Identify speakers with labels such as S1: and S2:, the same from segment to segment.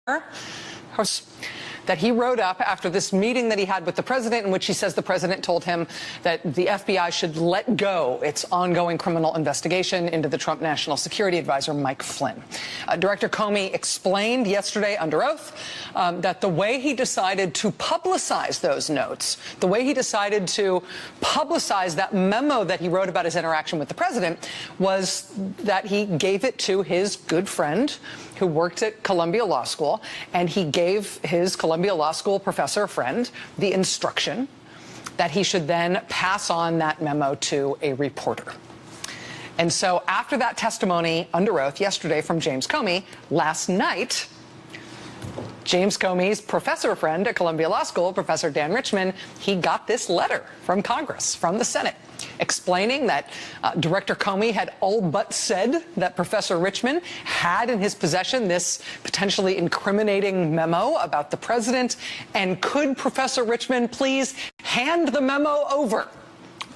S1: that he wrote up after this meeting that he had with the president, in which he says the president told him that the FBI should let go its ongoing criminal investigation into the Trump National Security Advisor, Mike Flynn. Director Comey explained yesterday under oath that the way he decided to publicize those notes, the way he decided to publicize that memo that he wrote about his interaction with the president, was that he gave it to his good friend who worked at Columbia Law School, and he gave his Columbia Law School professor friend the instruction that he should then pass on that memo to a reporter. And so after that testimony under oath yesterday from James Comey, last night, James Comey's professor friend at Columbia Law School, Professor Dan Richman, he got this letter from Congress, from the Senate, explaining that Director Comey had all but said that Professor Richman had in his possession this potentially incriminating memo about the president, and could Professor Richman please hand the memo over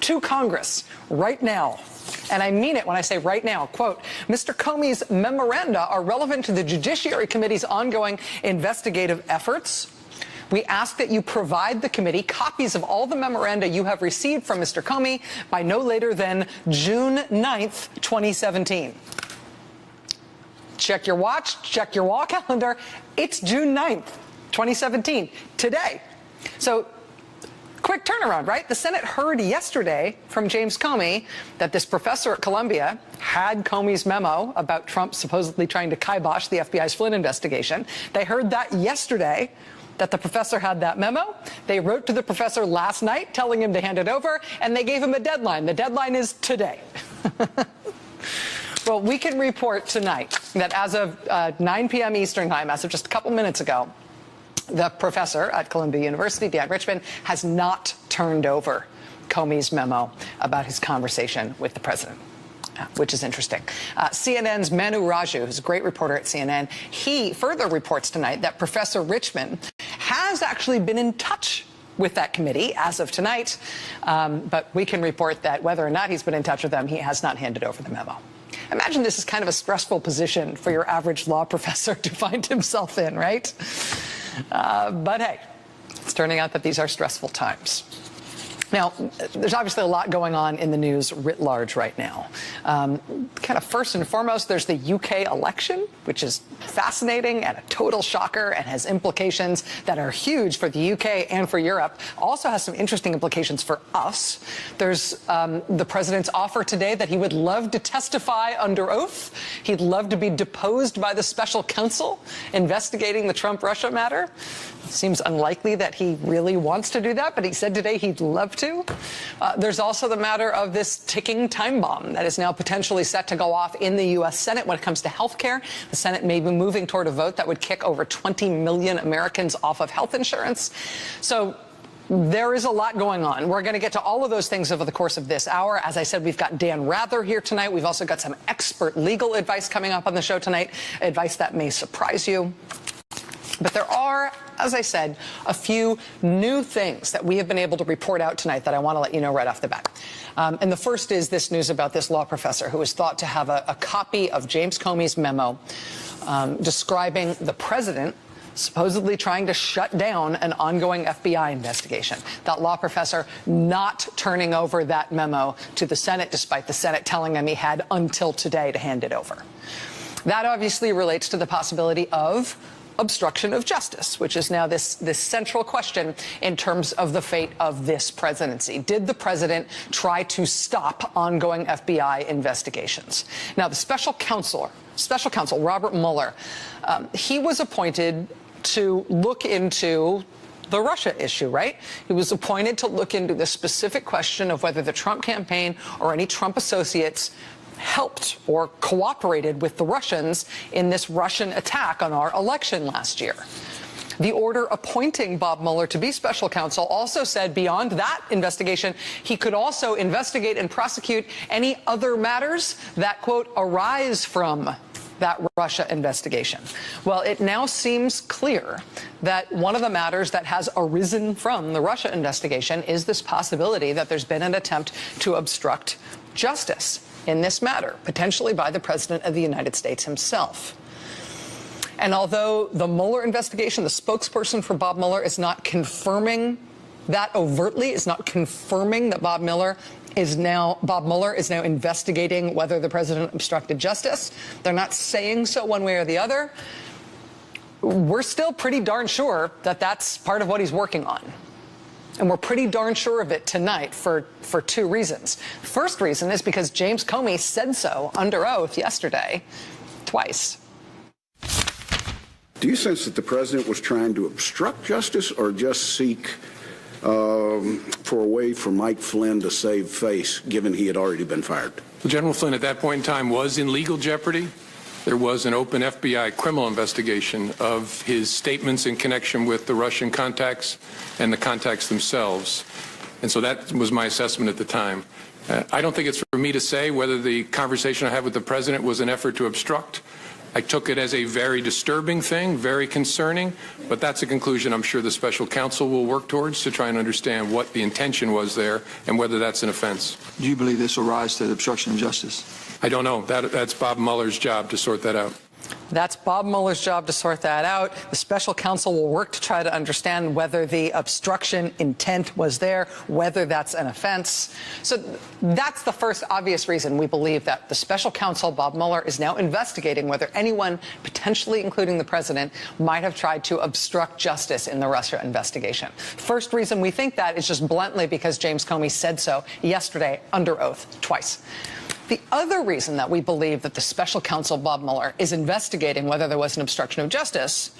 S1: to Congress right now. And I mean it when I say right now. Quote, Mr. Comey's memoranda are relevant to the Judiciary Committee's ongoing investigative efforts. We ask that you provide the committee copies of all the memoranda you have received from Mr. Comey by no later than June 9th, 2017. Check your watch, check your wall calendar. It's June 9th, 2017, today. So, quick turnaround, right? The Senate heard yesterday from James Comey that this professor at Columbia had Comey's memo about Trump supposedly trying to kibosh the FBI's Flynn investigation. They heard that yesterday, that the professor had that memo. They wrote to the professor last night telling him to hand it over, and they gave him a deadline. The deadline is today. Well, we can report tonight that as of 9 p.m. Eastern time, as of just a couple minutes ago, the professor at Columbia University, Dan Richman, has not turned over Comey's memo about his conversation with the president, which is interesting. CNN's Manu Raju, who's a great reporter at CNN, he further reports tonight that Professor Richman has actually been in touch with that committee as of tonight, but we can report that whether or not he's been in touch with them, he has not handed over the memo. Imagine this is kind of a stressful position for your average law professor to find himself in, right? But hey, it's turning out that these are stressful times. Now, there's obviously a lot going on in the news writ large right now. Kind of first and foremost, there's the UK election, which is fascinating and a total shocker and has implications that are huge for the UK and for Europe. Also has some interesting implications for us. There's the president's offer today that he would love to testify under oath. He'd love to be deposed by the special counsel investigating the Trump-Russia matter. Seems unlikely that he really wants to do that, but he said today he'd love to. There's also the matter of this ticking time bomb that is now potentially set to go off in the U.S. Senate when it comes to health care. The Senate may be moving toward a vote that would kick over 20 million Americans off of health insurance. So there is a lot going on. We're going to get to all of those things over the course of this hour. As I said, we've got Dan Rather here tonight. We've also got some expert legal advice coming up on the show tonight, advice that may surprise you. But there are, as I said, a few new things that we have been able to report out tonight that I want to let you know right off the bat. And the first is this news about this law professor who is thought to have a copy of James Comey's memo describing the president supposedly trying to shut down an ongoing FBI investigation. That law professor not turning over that memo to the Senate, despite the Senate telling him he had until today to hand it over. That obviously relates to the possibility of obstruction of justice, which is now this central question in terms of the fate of this presidency. Did the president try to stop ongoing FBI investigations? Now, the special counsel, Robert Mueller, he was appointed to look into the Russia issue, right? He was appointed to look into the specific question of whether the Trump campaign or any Trump associates helped or cooperated with the Russians in this Russian attack on our election last year. The order appointing Bob Mueller to be special counsel also said beyond that investigation, he could also investigate and prosecute any other matters that, quote, arise from that Russia investigation. Well, it now seems clear that one of the matters that has arisen from the Russia investigation is this possibility that there's been an attempt to obstruct justice in this matter, potentially by the President of the United States himself. And although the Mueller investigation, the spokesperson for Bob Mueller is not confirming that overtly, is not confirming that Bob Mueller is now investigating whether the president obstructed justice. They're not saying so one way or the other. We're still pretty darn sure that that's part of what he's working on. And we're pretty darn sure of it tonight for two reasons. First reason is because James Comey said so under oath yesterday, twice.
S2: Do you sense that the president was trying to obstruct justice or just seek for a way for Mike Flynn to save face, given he had already been fired?
S3: Well, General Flynn at that point in time was in legal jeopardy. There was an open FBI criminal investigation of his statements in connection with the Russian contacts and the contacts themselves. And so that was my assessment at the time. I don't think it's for me to say whether the conversation I had with the president was an effort to obstruct. I took it as a very disturbing thing, very concerning, but that's a conclusion I'm sure the special counsel will work towards to try and understand what the intention was there and whether that's an offense.
S4: Do you believe this will rise to the obstruction of justice?
S3: I don't know. That's Bob Mueller's job to sort that out.
S1: That's Bob Mueller's job to sort that out. The special counsel will work to try to understand whether the obstruction intent was there, whether that's an offense. So that's the first obvious reason we believe that the special counsel, Bob Mueller, is now investigating whether anyone, potentially including the president, might have tried to obstruct justice in the Russia investigation. First reason we think that is just bluntly because James Comey said so yesterday under oath twice. The other reason that we believe that the special counsel, Bob Mueller, is investigating whether there was an obstruction of justice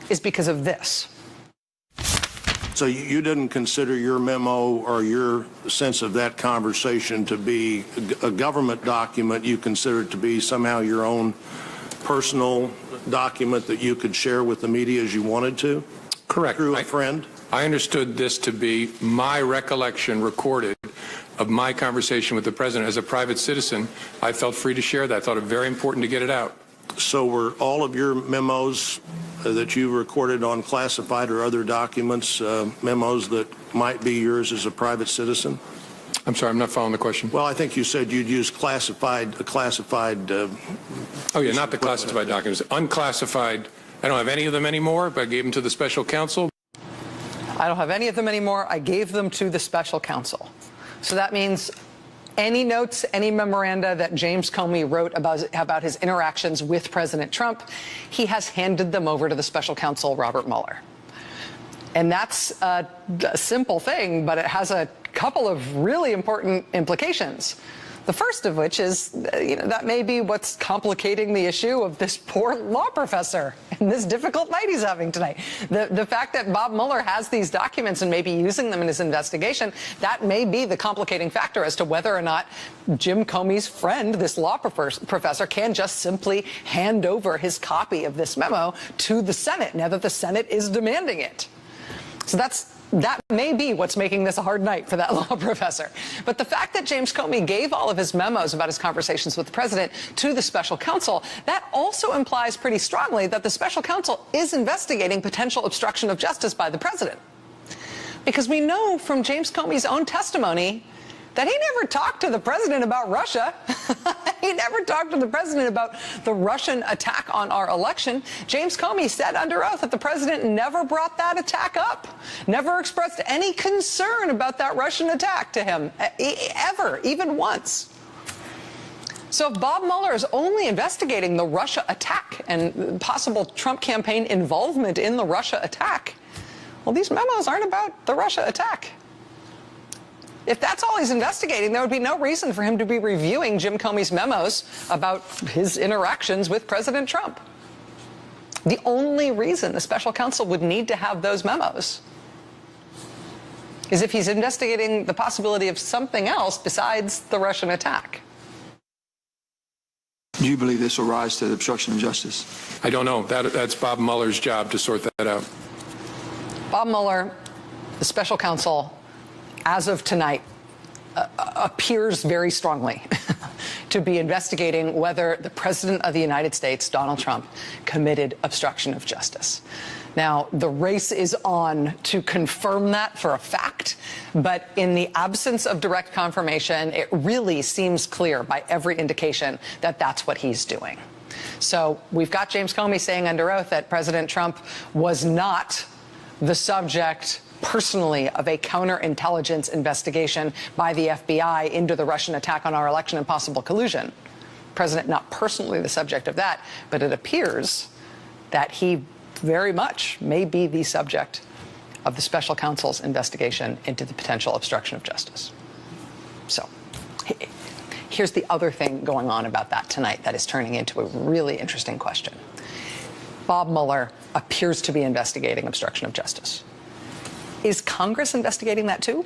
S1: is because of this.
S5: So you didn't consider your memo or your sense of that conversation to be a government document. You consider it to be somehow your own personal document that you could share with the media as you wanted to?
S3: Correct.
S5: Through a friend?
S3: I understood this to be my recollection recorded of my conversation with the president. As a private citizen, I felt free to share that. I thought it very important to get it out.
S5: So were all of your memos that you recorded on classified or other documents, memos that might be yours as a private citizen?
S3: I'm sorry, I'm not following the question.
S5: Well, I think you said you'd use classified. Oh,
S3: yeah, not the classified documents. Unclassified. I don't have any of them anymore, but I gave them to the special counsel.
S1: I don't have any of them anymore. I gave them to the special counsel. So that means any notes, any memoranda that James Comey wrote about his interactions with President Trump, he has handed them over to the special counsel, Robert Mueller. And that's a simple thing, but it has a couple of really important implications. The first of which is, that may be what's complicating the issue of this poor law professor and this difficult night he's having tonight. The fact that Bob Mueller has these documents and may be using them in his investigation, that may be the complicating factor as to whether or not Jim Comey's friend, this law professor, can just simply hand over his copy of this memo to the Senate now that the Senate is demanding it. So that may be what's making this a hard night for that law professor. But the fact that James Comey gave all of his memos about his conversations with the president to the special counsel, that also implies pretty strongly that the special counsel is investigating potential obstruction of justice by the president. Because we know from James Comey's own testimony that he never talked to the president about Russia. He never talked to the president about the Russian attack on our election. James Comey said under oath that the president never brought that attack up, never expressed any concern about that Russian attack to him, ever, even once. So if Bob Mueller is only investigating the Russia attack and possible Trump campaign involvement in the Russia attack, well, these memos aren't about the Russia attack. If that's all he's investigating, there would be no reason for him to be reviewing Jim Comey's memos about his interactions with President Trump. The only reason the special counsel would need to have those memos is if he's investigating the possibility of something else besides the Russian attack.
S4: Do you believe this will rise to the obstruction of justice?
S3: I don't know. That's Bob Mueller's job to sort that out.
S1: Bob Mueller, the special counsel, as of tonight, appears very strongly to be investigating whether the President of the United States, Donald Trump, committed obstruction of justice. Now, the race is on to confirm that for a fact, but in the absence of direct confirmation, it really seems clear by every indication that that's what he's doing. So we've got James Comey saying under oath that President Trump was not the subject personally of a counterintelligence investigation by the FBI into the Russian attack on our election and possible collusion. President not personally the subject of that, but it appears that he very much may be the subject of the special counsel's investigation into the potential obstruction of justice. So here's the other thing going on about that tonight that is turning into a really interesting question. Bob Mueller appears to be investigating obstruction of justice. Is Congress investigating that too?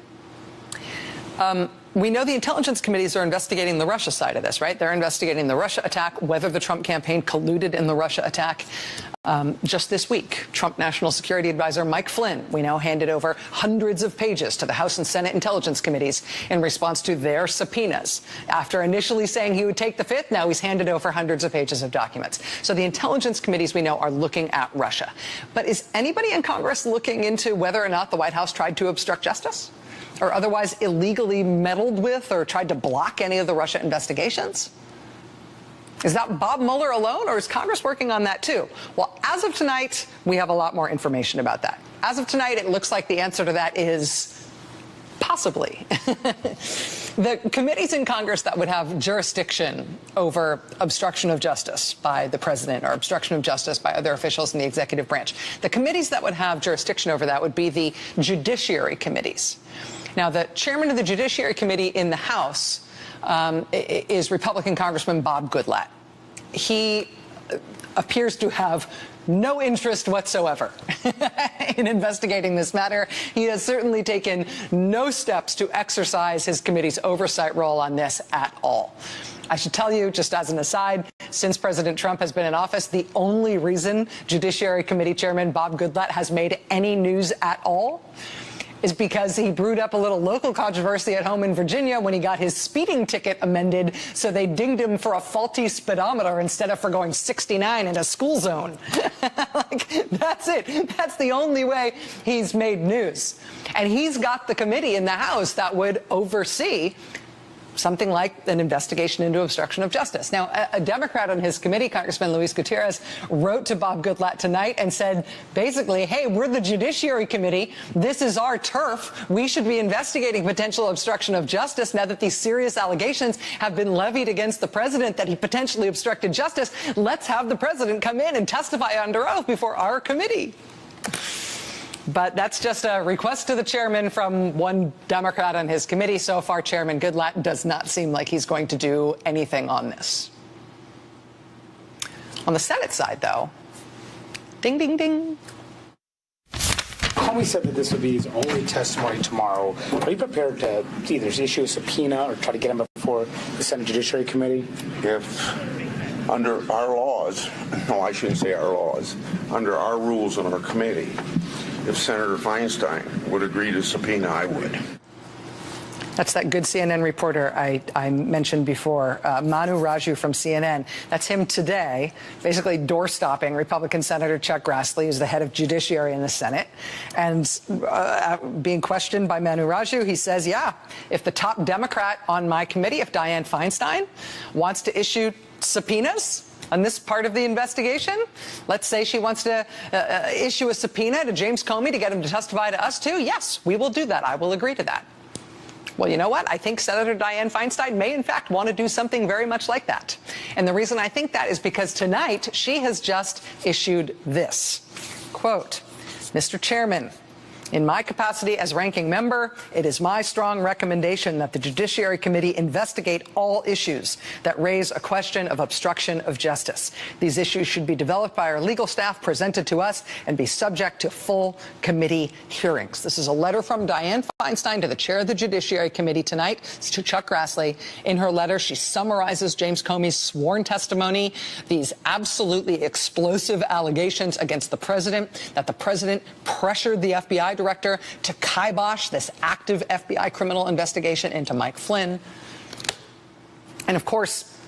S1: We know the intelligence committees are investigating the Russia side of this, right? They're investigating the Russia attack, whether the Trump campaign colluded in the Russia attack. Just this week, Trump National Security Advisor Mike Flynn, we know, handed over hundreds of pages to the House and Senate intelligence committees in response to their subpoenas. After initially saying he would take the fifth, now he's handed over hundreds of pages of documents. So the intelligence committees, we know, are looking at Russia. But is anybody in Congress looking into whether or not the White House tried to obstruct justice? Or otherwise illegally meddled with or tried to block any of the Russia investigations? Is that Bob Mueller alone, or is Congress working on that too? Well, as of tonight, we have a lot more information about that. As of tonight, it looks like the answer to that is possibly. The committees in Congress that would have jurisdiction over obstruction of justice by the president or obstruction of justice by other officials in the executive branch, the committees that would have jurisdiction over that would be the judiciary committees. Now, the chairman of the Judiciary Committee in the House is Republican Congressman Bob Goodlatte. He appears to have no interest whatsoever in investigating this matter. He has certainly taken no steps to exercise his committee's oversight role on this at all. I should tell you, just as an aside, since President Trump has been in office, the only reason Judiciary Committee Chairman Bob Goodlatte has made any news at all is because he brewed up a little local controversy at home in Virginia when he got his speeding ticket amended, so they dinged him for a faulty speedometer instead of for going 69 in a school zone. Like, that's it. That's the only way he's made news. And he's got the committee in the House that would oversee something like an investigation into obstruction of justice. Now, a Democrat on his committee, Congressman Luis Gutierrez, wrote to Bob Goodlatte tonight and said, basically, hey, we're the Judiciary Committee. This is our turf. We should be investigating potential obstruction of justice now that these serious allegations have been levied against the president that he potentially obstructed justice. Let's have the president come in and testify under oath before our committee. But that's just a request to the chairman from one Democrat on his committee. So far, Chairman Goodlatte does not seem like he's going to do anything on this. On the Senate side, though, ding, ding, ding.
S6: Comey said that this would be his only testimony tomorrow. Are you prepared to either issue a subpoena or try to get him before the Senate Judiciary Committee?
S7: If under our laws, no, I shouldn't say our laws, under our rules on our committee, if Senator Feinstein would agree to subpoena, I would.
S1: That's that good CNN reporter I mentioned before, Manu Raju from CNN. That's him today, basically door-stopping Republican Senator Chuck Grassley, who's the head of Judiciary in the Senate. And being questioned by Manu Raju, he says, yeah, if the top Democrat on my committee, if Dianne Feinstein, wants to issue subpoenas on this part of the investigation, let's say she wants to issue a subpoena to James Comey to get him to testify to us too, yes, we will do that. I will agree to that. Well, you know what? I think Senator Dianne Feinstein may, in fact, want to do something very much like that. And the reason I think that is because tonight she has just issued this. Quote, Mr. Chairman, in my capacity as ranking member, it is my strong recommendation that the Judiciary Committee investigate all issues that raise a question of obstruction of justice. These issues should be developed by our legal staff, presented to us, and be subject to full committee hearings. This is a letter from Dianne Feinstein to the chair of the Judiciary Committee tonight, to Chuck Grassley. In her letter, she summarizes James Comey's sworn testimony, these absolutely explosive allegations against the president, that the president pressured the FBI director to kibosh this active FBI criminal investigation into Mike Flynn. And of course,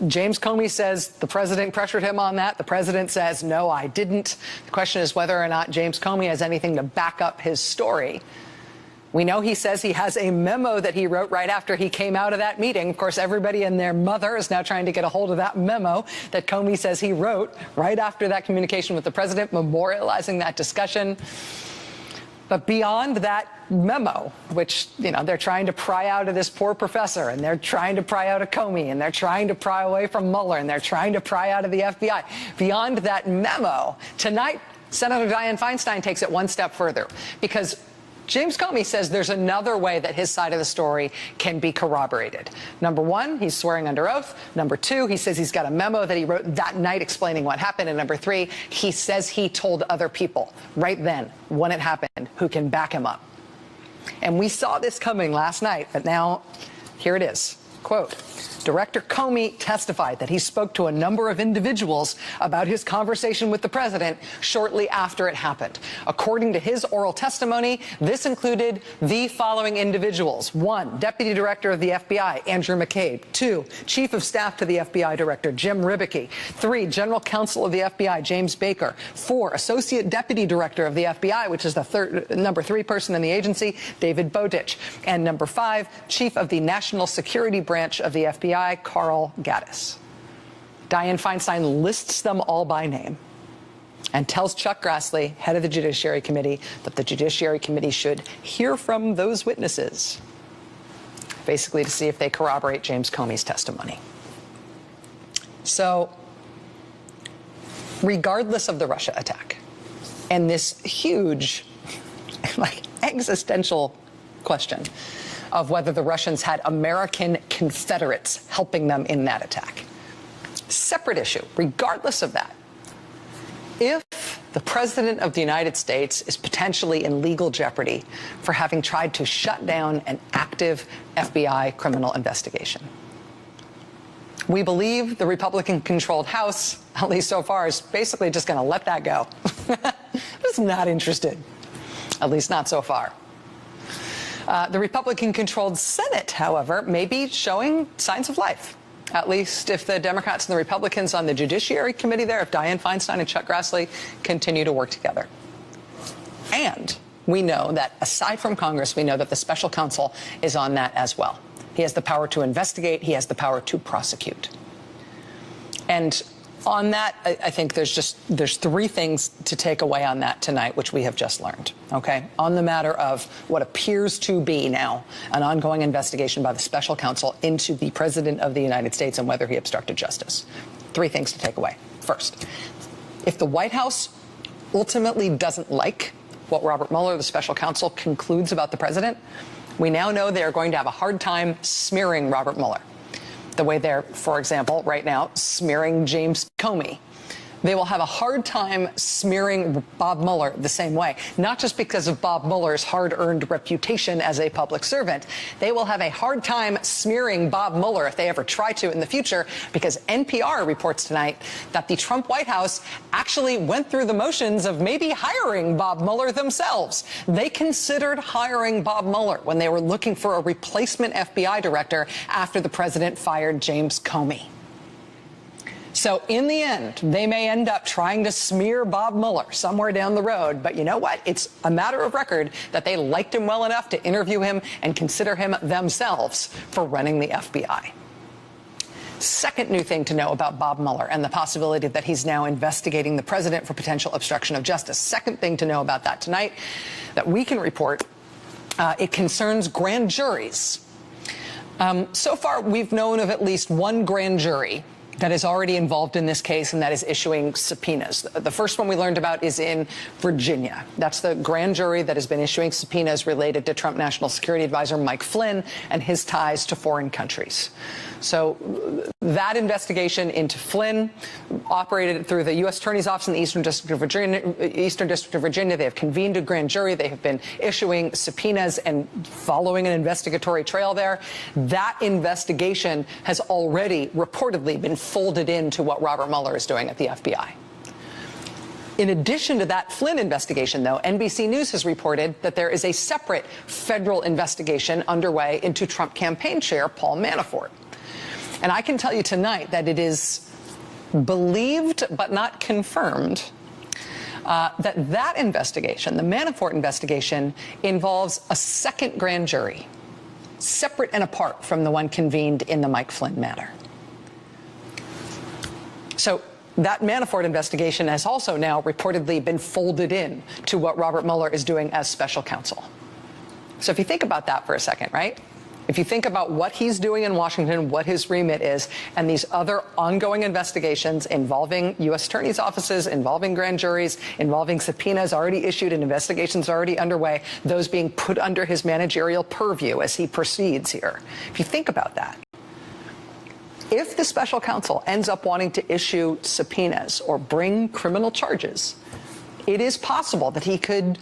S1: James Comey says the president pressured him on that. The president says, no, I didn't. The question is whether or not James Comey has anything to back up his story. We know he says he has a memo that he wrote right after he came out of that meeting. Of course, everybody and their mother is now trying to get a hold of that memo that Comey says he wrote right after that communication with the president, memorializing that discussion. But beyond that memo, which, they're trying to pry out of this poor professor, and they're trying to pry out of Comey, and they're trying to pry away from Mueller, and they're trying to pry out of the FBI. Beyond that memo, tonight, Senator Dianne Feinstein takes it one step further, because James Comey says there's another way that his side of the story can be corroborated. Number one, he's swearing under oath. Number two, he says he's got a memo that he wrote that night explaining what happened. And number three, he says he told other people right then when it happened who can back him up. And we saw this coming last night, but now here it is. Quote, Director Comey testified that he spoke to a number of individuals about his conversation with the president shortly after it happened. According to his oral testimony, this included the following individuals. 1, Deputy Director of the FBI, Andrew McCabe. 2, Chief of Staff to the FBI Director, Jim Ribicki. 3, General Counsel of the FBI, James Baker. 4, Associate Deputy Director of the FBI, which is the number 3 person in the agency, David Bowditch. And number 5, Chief of the National Security Branch of the FBI, Carl Gaddis. Dianne Feinstein lists them all by name and tells Chuck Grassley, head of the Judiciary Committee, that the Judiciary Committee should hear from those witnesses, basically to see if they corroborate James Comey's testimony. So, regardless of the Russia attack and this huge, existential question of whether the Russians had American Confederates helping them in that attack. Separate issue, regardless of that. If the President of the United States is potentially in legal jeopardy for having tried to shut down an active FBI criminal investigation, we believe the Republican-controlled House, at least so far, is basically just going to let that go. It's not interested, at least not so far. The Republican-controlled Senate, however, may be showing signs of life, at least if the Democrats and the Republicans on the Judiciary Committee there, if Dianne Feinstein and Chuck Grassley continue to work together. And we know that, aside from Congress, we know that the special counsel is on that as well. He has the power to investigate. He has the power to prosecute. And on that, I think there's 3 things to take away on that tonight, which we have just learned, okay? On the matter of what appears to be now an ongoing investigation by the special counsel into the President of the United States and whether he obstructed justice. 3 things to take away. First, if the White House ultimately doesn't like what Robert Mueller, the special counsel, concludes about the president, we now know they are going to have a hard time smearing Robert Mueller, the way they're, for example, right now, smearing James Comey. They will have a hard time smearing Bob Mueller the same way, not just because of Bob Mueller's hard-earned reputation as a public servant. They will have a hard time smearing Bob Mueller if they ever try to in the future, because NPR reports tonight that the Trump White House actually went through the motions of maybe hiring Bob Mueller themselves. They considered hiring Bob Mueller when they were looking for a replacement FBI director after the president fired James Comey. So in the end, they may end up trying to smear Bob Mueller somewhere down the road. But you know what? It's a matter of record that they liked him well enough to interview him and consider him themselves for running the FBI. Second new thing to know about Bob Mueller and the possibility that he's now investigating the president for potential obstruction of justice. Second thing to know about that tonight that we can report, it concerns grand juries. So far, we've known of at least one grand jury that is already involved in this case and that is issuing subpoenas. The first one we learned about is in Virginia. That's the grand jury that has been issuing subpoenas related to Trump National Security Advisor Mike Flynn and his ties to foreign countries. So that investigation into Flynn operated through the U.S. Attorney's Office in the Eastern District of Virginia. They have convened a grand jury. They have been issuing subpoenas and following an investigatory trail there. That investigation has already reportedly been folded into what Robert Mueller is doing at the FBI. In addition to that Flynn investigation, though, NBC News has reported that there is a separate federal investigation underway into Trump campaign chair Paul Manafort. And I can tell you tonight that it is believed but not confirmed that investigation, the Manafort investigation, involves a second grand jury, separate and apart from the one convened in the Mike Flynn matter. So that Manafort investigation has also now reportedly been folded in to what Robert Mueller is doing as special counsel. So if you think about that for a second, right? If you think about what he's doing in Washington, what his remit is, and these other ongoing investigations involving U.S. attorneys' offices, involving grand juries, involving subpoenas already issued and investigations already underway, those being put under his managerial purview as he proceeds here. If you think about that, if the special counsel ends up wanting to issue subpoenas or bring criminal charges, it is possible that he could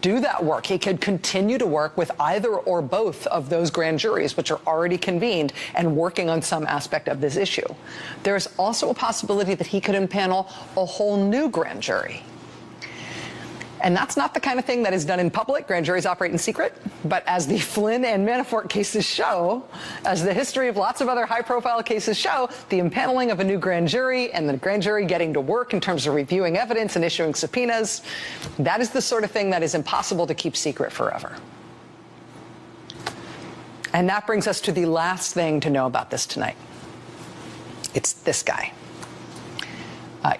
S1: do that work. He could continue to work with either or both of those grand juries, which are already convened and working on some aspect of this issue. There's also a possibility that he could impanel a whole new grand jury. And that's not the kind of thing that is done in public. Grand juries operate in secret. But as the Flynn and Manafort cases show, as the history of lots of other high-profile cases show, the impaneling of a new grand jury and the grand jury getting to work in terms of reviewing evidence and issuing subpoenas, that is the sort of thing that is impossible to keep secret forever. And that brings us to the last thing to know about this tonight. It's this guy.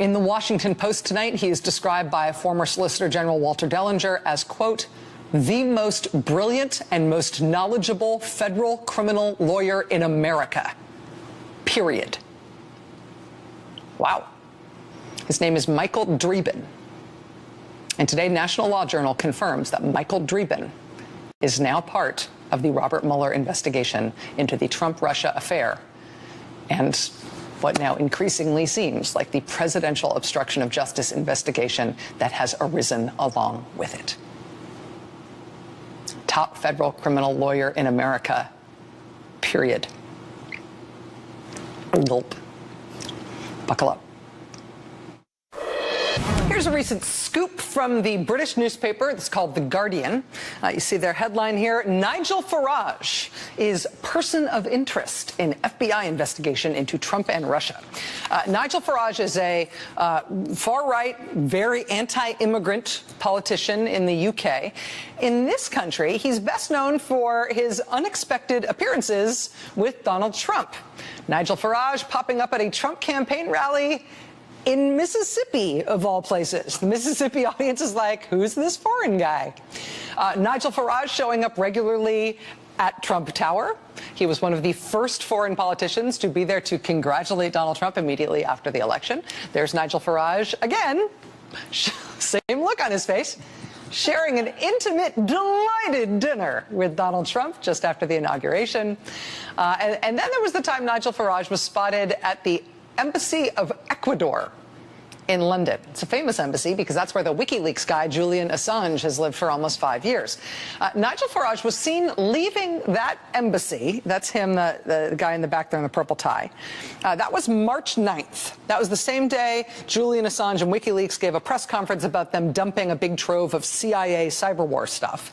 S1: In the Washington Post tonight, he is described by former Solicitor General Walter Dellinger as, quote, the most brilliant and most knowledgeable federal criminal lawyer in America, period. Wow. His name is Michael Dreeben. And today, National Law Journal confirms that Michael Dreeben is now part of the Robert Mueller investigation into the Trump-Russia affair and what now increasingly seems like the presidential obstruction of justice investigation that has arisen along with it. Top federal criminal lawyer in America, period. Gulp. Buckle up. Here's a recent scoop from the British newspaper. It's called The Guardian. You see their headline here. Nigel Farage is person of interest in FBI investigation into Trump and Russia. Nigel Farage is a far-right, very anti-immigrant politician in the UK. In this country, he's best known for his unexpected appearances with Donald Trump. Nigel Farage popping up at a Trump campaign rally in Mississippi, of all places. The Mississippi audience is like, who's this foreign guy? Nigel Farage showing up regularly at Trump Tower. He was one of the first foreign politicians to be there to congratulate Donald Trump immediately after the election. There's Nigel Farage again, same look on his face, sharing an intimate, delighted dinner with Donald Trump just after the inauguration. And then there was the time Nigel Farage was spotted at the Embassy of Ecuador in London. It's a famous embassy because that's where the WikiLeaks guy, Julian Assange, has lived for almost 5 years. Nigel Farage was seen leaving that embassy. That's him, the guy in the back there in the purple tie. That was March 9th. That was the same day Julian Assange and WikiLeaks gave a press conference about them dumping a big trove of CIA cyber war stuff.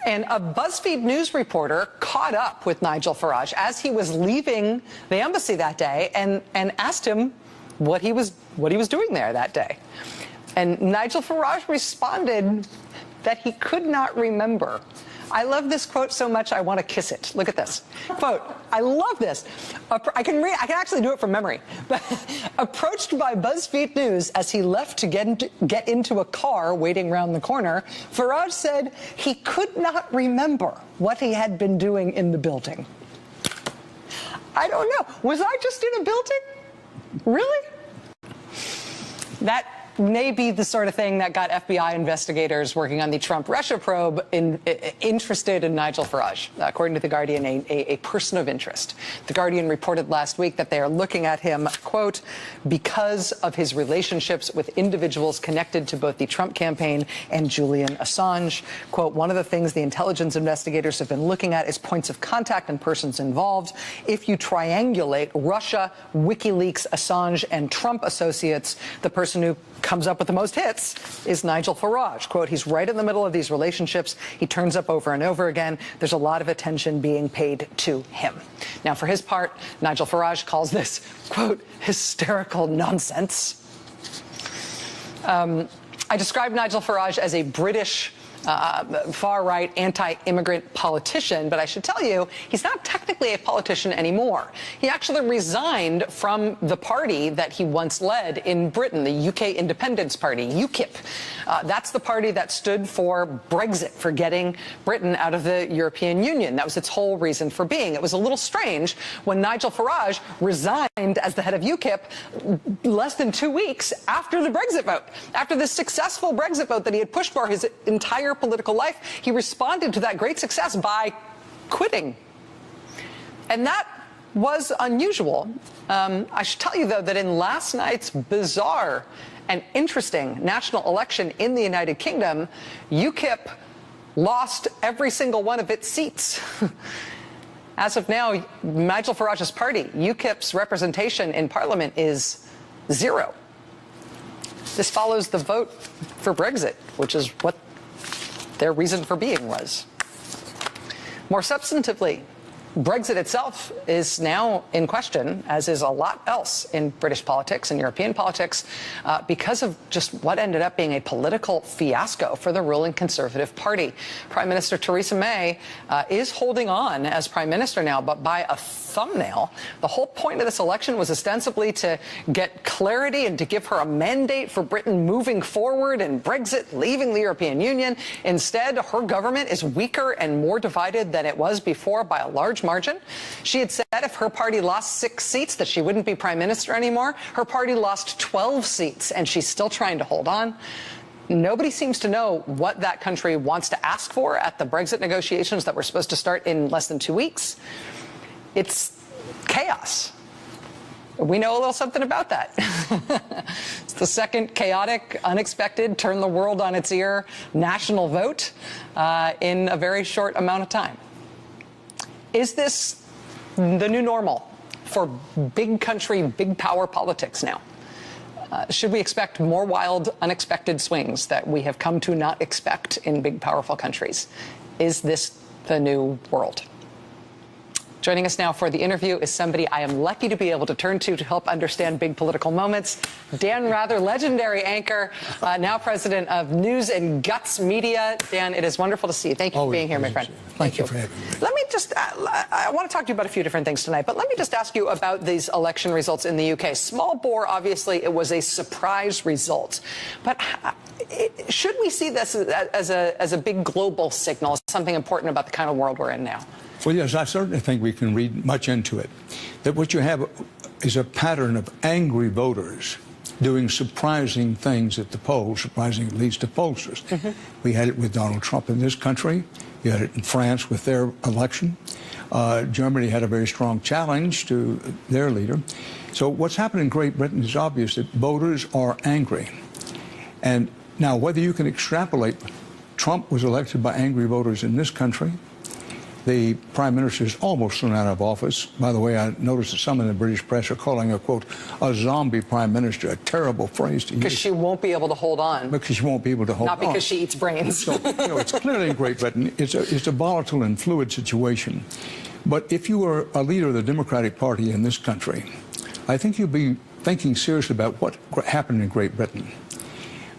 S1: And a BuzzFeed News reporter caught up with Nigel Farage as he was leaving the embassy that day and asked him what he was doing there that day. And Nigel Farage responded that he could not remember. I love this quote so much I want to kiss it. Look at this. Quote, I love this. I can actually do it from memory. But approached by BuzzFeed News as he left to get into a car waiting around the corner, Farage said he could not remember what he had been doing in the building. I don't know. Was I just in a building? Really? That may be the sort of thing that got FBI investigators working on the Trump-Russia probe interested in Nigel Farage, according to The Guardian, a person of interest. The Guardian reported last week that they are looking at him, quote, because of his relationships with individuals connected to both the Trump campaign and Julian Assange. Quote, one of the things the intelligence investigators have been looking at is points of contact and persons involved. If you triangulate Russia, WikiLeaks, Assange, and Trump associates, the person who comes up with the most hits is Nigel Farage. Quote, he's right in the middle of these relationships. He turns up over and over again. There's a lot of attention being paid to him. Now, for his part, Nigel Farage calls this, quote, hysterical nonsense. I described Nigel Farage as a British far-right anti-immigrant politician, but I should tell you, he's not technically a politician anymore. He actually resigned from the party that he once led in Britain, the UK Independence Party, UKIP. That's the party that stood for Brexit, for getting Britain out of the European Union. That was its whole reason for being. It was a little strange when Nigel Farage resigned as the head of UKIP less than 2 weeks after the Brexit vote. After the successful Brexit vote that he had pushed for his entire political life, he responded to that great success by quitting. And that was unusual. I should tell you, though, that in last night's bizarre and interesting national election in the United Kingdom, UKIP lost every single one of its seats. As of now, Nigel Farage's party, UKIP's representation in Parliament is 0. This follows the vote for Brexit, which is what their reason for being was. More substantively, Brexit itself is now in question, as is a lot else in British politics and European politics, because of just what ended up being a political fiasco for the ruling Conservative Party. Prime Minister Theresa May is holding on as Prime Minister now, but by a thumbnail. The whole point of this election was ostensibly to get clarity and to give her a mandate for Britain moving forward and Brexit, leaving the European Union. Instead, her government is weaker and more divided than it was before by a large margin. She had said if her party lost 6 seats that she wouldn't be prime minister anymore. Her party lost 12 seats, and she's still trying to hold on. Nobody seems to know what that country wants to ask for at the Brexit negotiations that were supposed to start in less than 2 weeks. It's chaos. We know a little something about that. It's the second chaotic, unexpected, turn the world on its ear national vote in a very short amount of time. Is this the new normal for big country, big power politics now? Should we expect more wild, unexpected swings that we have come to not expect in big, powerful countries? Is this the new world? Joining us now for the interview is somebody I am lucky to be able to turn to help understand big political moments. Dan Rather, legendary anchor, now president of News and Guts Media. Dan, it is wonderful to see you. Thank you for being here, my friend.
S8: Thank you for having me.
S1: Let me just, I want to talk to you about a few different things tonight, but let me just ask you about these election results in the UK. Small bore, obviously, it was a surprise result. But should we see this as a big global signal, something important about the kind of world we're in now?
S8: Well, yes, I certainly think we can read much into it. That what you have is a pattern of angry voters doing surprising things at the polls, surprising at least to pollsters. Mm-hmm. We had it with Donald Trump in this country. You had it in France with their election. Germany had a very strong challenge to their leader. So what's happened in Great Britain is obvious that voters are angry. And now, whether you can extrapolate, Trump was elected by angry voters in this country. The prime minister is almost thrown out of office. By the way, I noticed that some in the British press are calling her, quote, a zombie prime minister, a terrible phrase to use.
S1: Because she won't be able to hold on.
S8: Because she won't be able to hold on.
S1: Not because she eats brains.
S8: So, it's clearly in Great Britain, it's a volatile and fluid situation. But if you were a leader of the Democratic Party in this country, I think you'd be thinking seriously about what happened in Great Britain.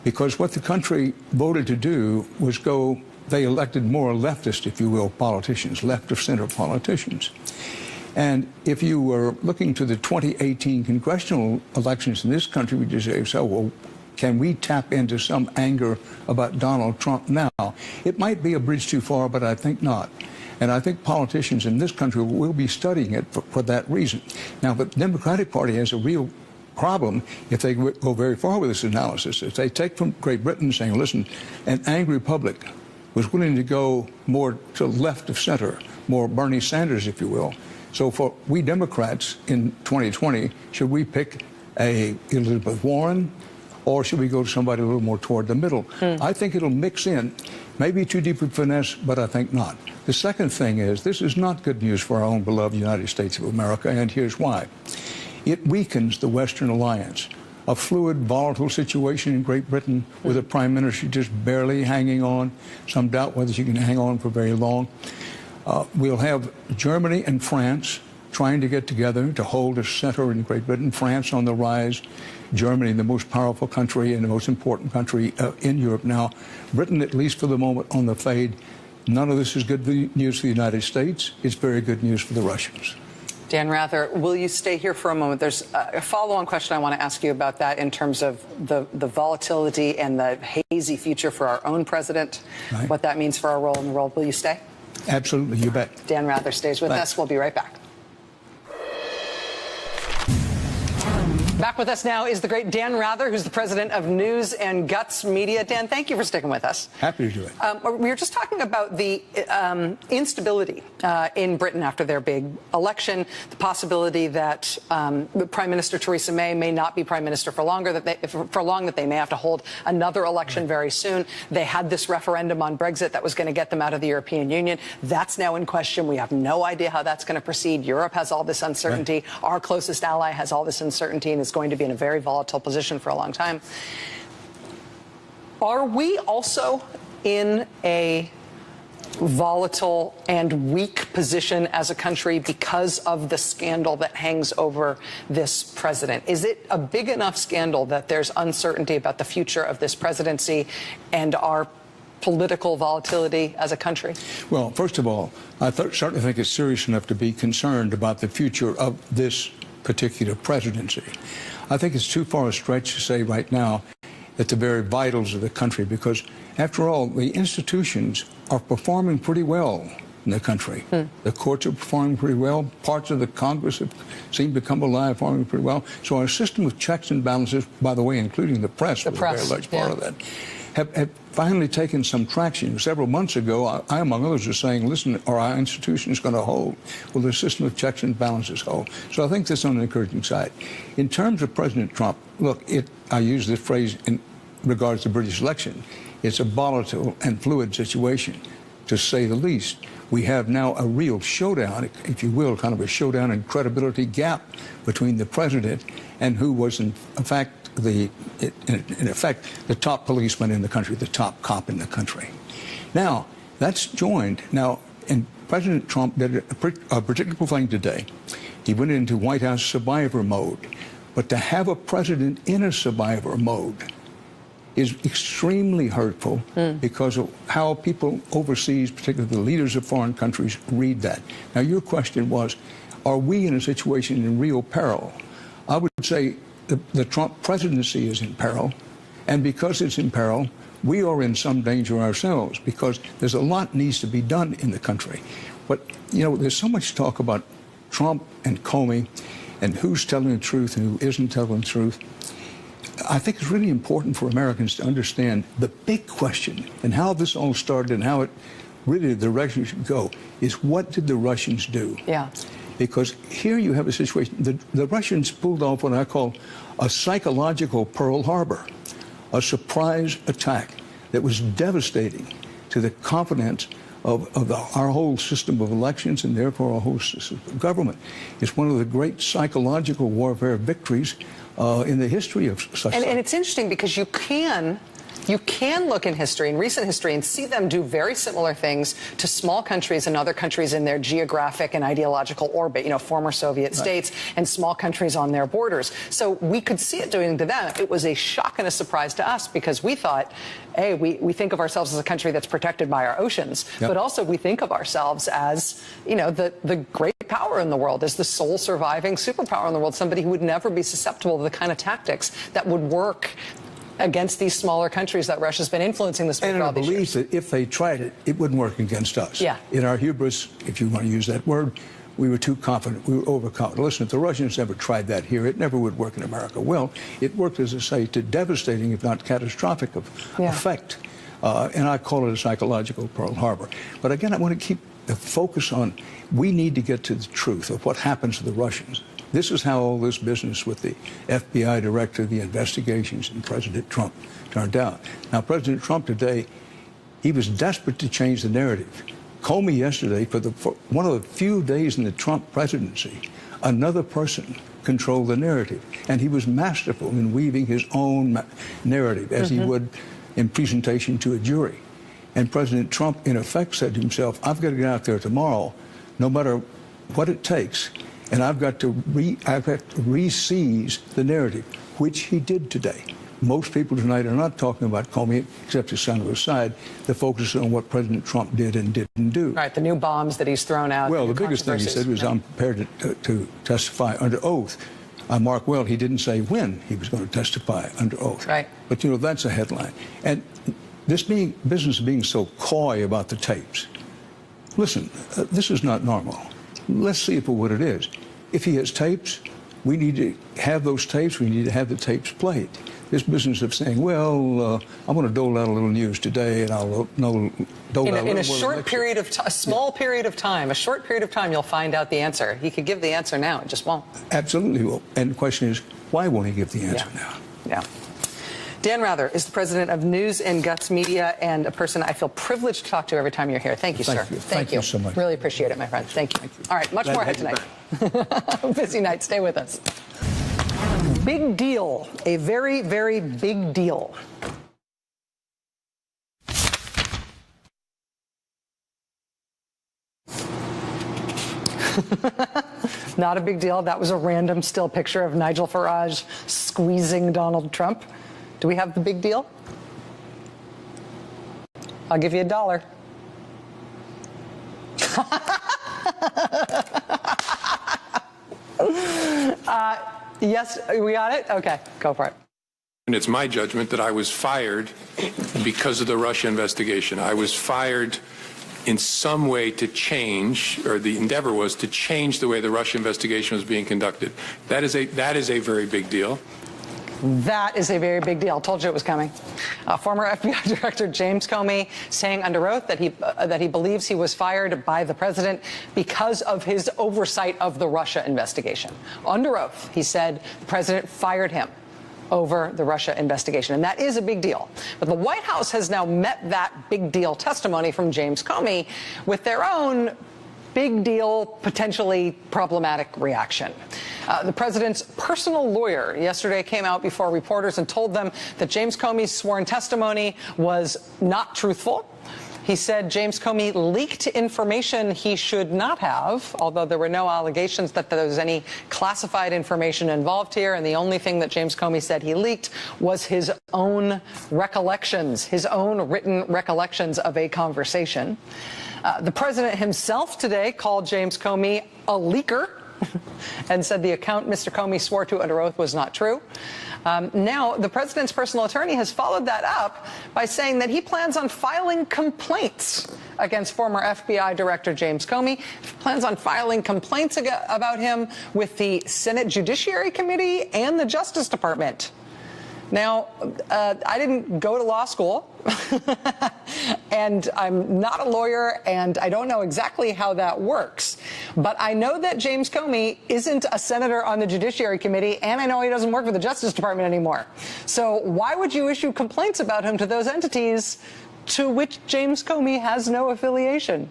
S8: Because what the country voted to do was they elected more leftist, if you will, politicians, left-of-center politicians. And if you were looking to the 2018 congressional elections in this country, we just say, so, well, can we tap into some anger about Donald Trump now? It might be a bridge too far, but I think not. And I think politicians in this country will be studying it for that reason. Now, the Democratic Party has a real problem if they go very far with this analysis. If they take from Great Britain saying, listen, an angry public was willing to go more to left of center, more Bernie Sanders, if you will. So for we Democrats in 2020, should we pick a Elizabeth Warren, or should we go to somebody a little more toward the middle? I think it'll mix in, maybe too deep with finesse, but I think not. The second thing is, this is not good news for our own beloved United States of America, and here's why. It weakens the Western alliance. A fluid, volatile situation in Great Britain with a prime minister just barely hanging on. Some doubt whether she can hang on for very long. We'll have Germany and France trying to get together to hold a center in Great Britain, France on the rise, Germany, the most powerful country and the most important country in Europe now, Britain, at least for the moment, on the fade. None of this is good news for the United States. It's very good news for the Russians.
S1: Dan Rather, will you stay here for a moment? There's a follow-on question I want to ask you about that in terms of the volatility and the hazy future for our own president, right, what that means for our role in the world. Will you stay?
S8: Absolutely, you bet.
S1: Dan Rather stays with us. We'll be right back. Back with us now is the great Dan Rather, who's the president of News and Guts Media. Dan, thank you for sticking with us.
S8: Happy to do it.
S1: We were just talking about the instability in Britain after their big election, the possibility that Prime Minister Theresa May not be prime minister for longer, that they may have to hold another election very soon. They had this referendum on Brexit that was going to get them out of the European Union. That's now in question. We have no idea how that's going to proceed. Europe has all this uncertainty. Right. Our closest ally has all this uncertainty and is going to be in a very volatile position for a long time. Are we also in a volatile and weak position as a country because of the scandal that hangs over this president? Is it a big enough scandal that there's uncertainty about the future of this presidency and our political volatility as a country?
S8: Well, first of all, I certainly think it's serious enough to be concerned about the future of this particular presidency. I think it's too far a stretch to say right now that the very vitals of the country, because after all, the institutions are performing pretty well in the country. The courts are performing pretty well. Parts of the Congress have seemed to come alive, performing pretty well. So our system of checks and balances, by the way, including the press, was a very large part of that, have finally taken some traction. Several months ago, I, among others, was saying, listen, are our institutions going to hold? Will the system of checks and balances hold? So I think that's on the encouraging side. In terms of President Trump, look, I use this phrase in regards to the British election. It's a volatile and fluid situation, to say the least. We have now a real showdown, if you will, kind of a showdown and credibility gap between the president and who was, in fact, the top policeman in the country, the top cop in the country. Now, that's joined. Now, and President Trump did a particular thing today. He went into White House survivor mode. But to have a president in a survivor mode is extremely hurtful because of how people overseas, particularly the leaders of foreign countries, read that. Now, your question was, are we in a situation in real peril? I would say the Trump presidency is in peril, and because it's in peril, we are in some danger ourselves because there's a lot needs to be done in the country. But, you know, there's so much talk about Trump and Comey and who's telling the truth and who isn't telling the truth. I think it's really important for Americans to understand the big question and how this all started and how it really the direction should go is, what did the Russians do?
S1: Yeah.
S8: Because here you have a situation, the Russians pulled off what I call a psychological Pearl Harbor, a surprise attack that was devastating to the confidence of our whole system of elections and therefore our whole system of government. It's one of the great psychological warfare victories in the history of such.
S1: And it's interesting because you can look in history, in recent history, and see them do very similar things to small countries and other countries in their geographic and ideological orbit, you know, former Soviet states and small countries on their borders. So we could see it doing to them. It was a shock and a surprise to us because we thought, hey, we think of ourselves as a country that's protected by our oceans, but also we think of ourselves as, you know, the great power in the world, as the sole surviving superpower in the world, somebody who would never be susceptible to the kind of tactics that would work against these smaller countries that Russia's been influencing this.
S8: And I believe that if they tried it, it wouldn't work against us.
S1: Yeah.
S8: In our hubris, if you want to use that word, we were too confident. We were overconfident. Listen, if the Russians never tried that here, it never would work in America. Well, it worked, as I say, to devastating, if not catastrophic, effect. And I call it a psychological Pearl Harbor. But again, I want to keep the focus on, we need to get to the truth of what happens to the Russians. This is how all this business with the FBI director, the investigations, and President Trump turned out. Now, President Trump today, he was desperate to change the narrative. Comey yesterday, for one of the few days in the Trump presidency, another person controlled the narrative. And he was masterful in weaving his own narrative, as he would in presentation to a jury. And President Trump, in effect, said to himself, I've got to get out there tomorrow, no matter what it takes, And I've got to re-seize the narrative, which he did today. Most people tonight are not talking about Comey, except to sound aside. They're focusing on what President Trump did and didn't do.
S1: Right, the new bombs that he's thrown out.
S8: Well, the biggest thing he said was, I'm prepared to testify under oath. Mark well, he didn't say when he was going to testify under oath.
S1: Right.
S8: But, you know, that's a headline. And this business being so coy about the tapes. Listen, this is not normal. Let's see for what it is. If he has tapes, we need to have those tapes. We need to have the tapes played. This business of saying, well, I'm going to dole out a little news today, and I'll dole out a little
S1: in a short period of time, a small period of time, you'll find out the answer. He could give the answer now, it just won't.
S8: Absolutely will. And the question is, why won't he give the answer now?
S1: Yeah. Dan Rather is the president of News and Guts Media and a person I feel privileged to talk to every time you're here. Thank you, sir.
S8: Thank you so much.
S1: Really appreciate it, my friend. Thank you. All right, much more ahead tonight. Busy night. Stay with us. Big deal. A very, very big deal. Not a big deal. That was a random still picture of Nigel Farage squeezing Donald Trump. Do we have the big deal? I'll give you $1. Yes, we got it? Okay, go for it.
S3: And it's my judgment that I was fired because of the Russia investigation. I was fired in some way to change, or the endeavor was to change the way the Russia investigation was being conducted. That is a very big deal.
S1: That is a very big deal. Told you it was coming. Former FBI Director James Comey saying under oath that he believes he was fired by the president because of his oversight of the Russia investigation. Under oath, he said the president fired him over the Russia investigation. And that is a big deal. But the White House has now met that big deal testimony from James Comey with their own big deal, potentially problematic reaction. The president's personal lawyer yesterday came out before reporters and told them that James Comey's sworn testimony was not truthful. He said James Comey leaked information he should not have, although there were no allegations that there was any classified information involved here. And the only thing that James Comey said he leaked was his own recollections, his own written recollections of a conversation. The president himself today called James Comey a leaker and said the account Mr. Comey swore to under oath was not true. Now, the president's personal attorney has followed that up by saying that he plans on filing complaints against former FBI Director James Comey. He plans on filing complaints about him with the Senate Judiciary Committee and the Justice Department. Now, I didn't go to law school, and I'm not a lawyer, and I don't know exactly how that works. But I know that James Comey isn't a senator on the Judiciary Committee, and I know he doesn't work for the Justice Department anymore. So why would you issue complaints about him to those entities to which James Comey has no affiliation?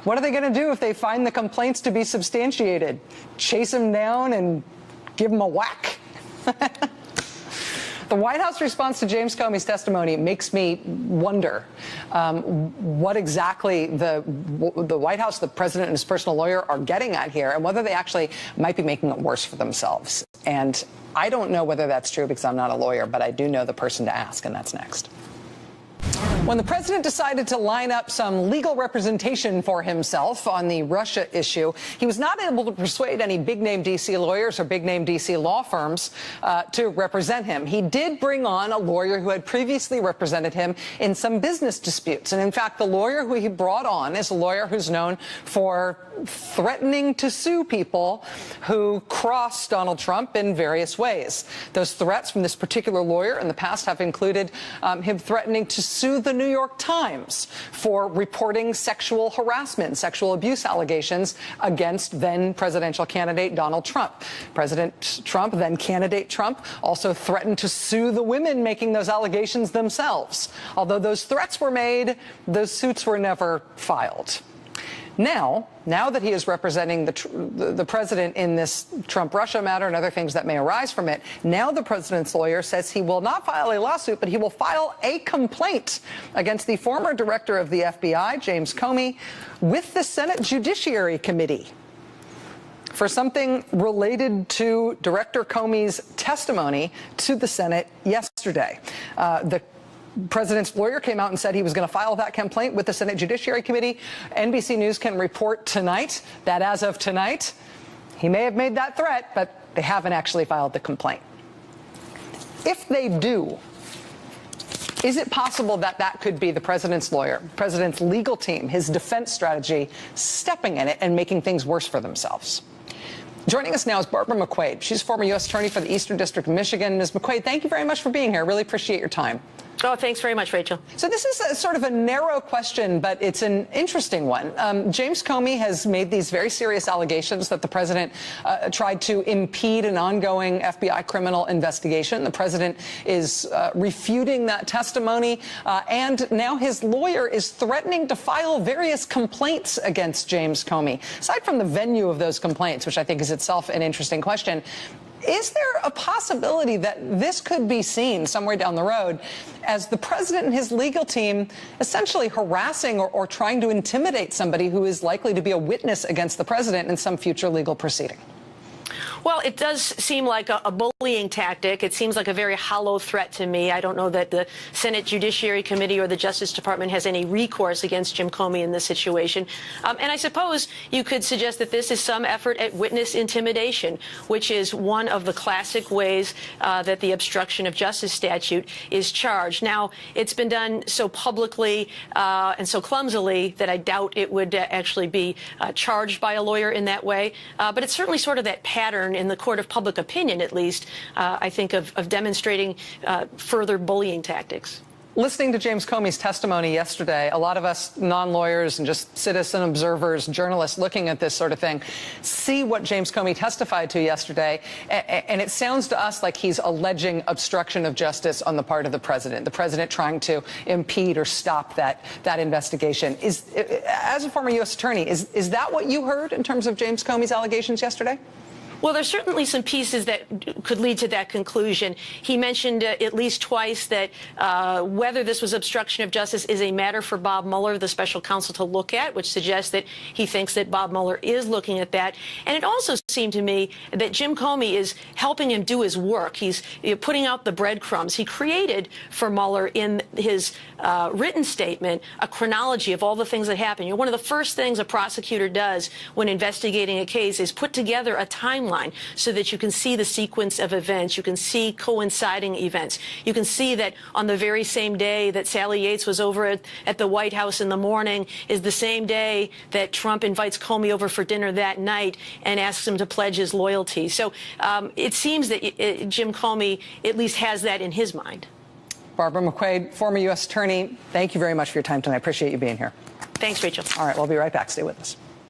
S1: What are they going to do if they find the complaints to be substantiated? Chase him down and give him a whack? The White House response to James Comey's testimony makes me wonder what exactly the White House, the president and his personal lawyer are getting at here, and whether they actually might be making it worse for themselves. And I don't know whether that's true because I'm not a lawyer, but I do know the person to ask, and that's next. When the president decided to line up some legal representation for himself on the Russia issue, he was not able to persuade any big-name D.C. lawyers or big-name D.C. law firms to represent him. He did bring on a lawyer who had previously represented him in some business disputes. And in fact, the lawyer who he brought on is a lawyer who's known for threatening to sue people who cross Donald Trump in various ways. Those threats from this particular lawyer in the past have included him threatening to sue the New York Times for reporting sexual harassment, sexual abuse allegations against then presidential candidate Donald Trump. President Trump, then candidate Trump, also threatened to sue the women making those allegations themselves. Although those threats were made, those suits were never filed. Now that he is representing the president in this Trump-Russia matter and other things that may arise from it, now the president's lawyer says he will not file a lawsuit, but he will file a complaint against the former director of the FBI, James Comey, with the Senate Judiciary Committee for something related to Director Comey's testimony to the Senate yesterday. The president's lawyer came out and said he was going to file that complaint with the Senate Judiciary Committee. NBC News can report tonight that as of tonight, he may have made that threat, but they haven't actually filed the complaint. If they do, is it possible that that could be the president's lawyer, president's legal team, his defense strategy, stepping in it and making things worse for themselves? Joining us now is Barbara McQuaid. She's former U.S. Attorney for the Eastern District of Michigan. Ms. McQuaid, thank you very much for being here. I really appreciate your time.
S9: Oh, thanks very much, Rachel.
S1: So this is a sort of a narrow question, but it's an interesting one. James Comey has made these very serious allegations that the president tried to impede an ongoing FBI criminal investigation. The president is refuting that testimony, and now his lawyer is threatening to file various complaints against James Comey. Aside from the venue of those complaints, which I think is itself an interesting question, is there a possibility that this could be seen somewhere down the road as the president and his legal team essentially harassing or trying to intimidate somebody who is likely to be a witness against the president in some future legal proceeding?
S9: Well, it does seem like a bullying tactic. It seems like a very hollow threat to me. I don't know that the Senate Judiciary Committee or the Justice Department has any recourse against Jim Comey in this situation. And I suppose you could suggest that this is some effort at witness intimidation, which is one of the classic ways that the obstruction of justice statute is charged. Now, it's been done so publicly and so clumsily that I doubt it would actually be charged by a lawyer in that way. But it's certainly sort of that pattern in the court of public opinion, at least, I think, of demonstrating further bullying tactics.
S1: Listening to James Comey's testimony yesterday, a lot of us non-lawyers and just citizen observers, journalists looking at this sort of thing, see what James Comey testified to yesterday, and it sounds to us like he's alleging obstruction of justice on the part of the president trying to impede or stop that investigation. As a former U.S. attorney, is that what you heard in terms of James Comey's allegations yesterday?
S9: Well, there's certainly some pieces that could lead to that conclusion. He mentioned at least twice that whether this was obstruction of justice is a matter for Bob Mueller, the special counsel, to look at, which suggests that he thinks that Bob Mueller is looking at that. And it also seemed to me that Jim Comey is helping him do his work. He's putting out the breadcrumbs. He created for Mueller in his written statement a chronology of all the things that happened. One of the first things a prosecutor does when investigating a case is put together a timeline so that you can see the sequence of events. You can see coinciding events. You can see that on the very same day that Sally Yates was over at the White House in the morning is the same day that Trump invites Comey over for dinner that night and asks him to pledge his loyalty. So it seems that Jim Comey at least has that in his mind.
S1: Barbara McQuaid, former U.S. attorney, thank you very much for your time tonight. I appreciate you being here.
S9: Thanks, Rachel.
S1: All right, we'll be right back. Stay with us.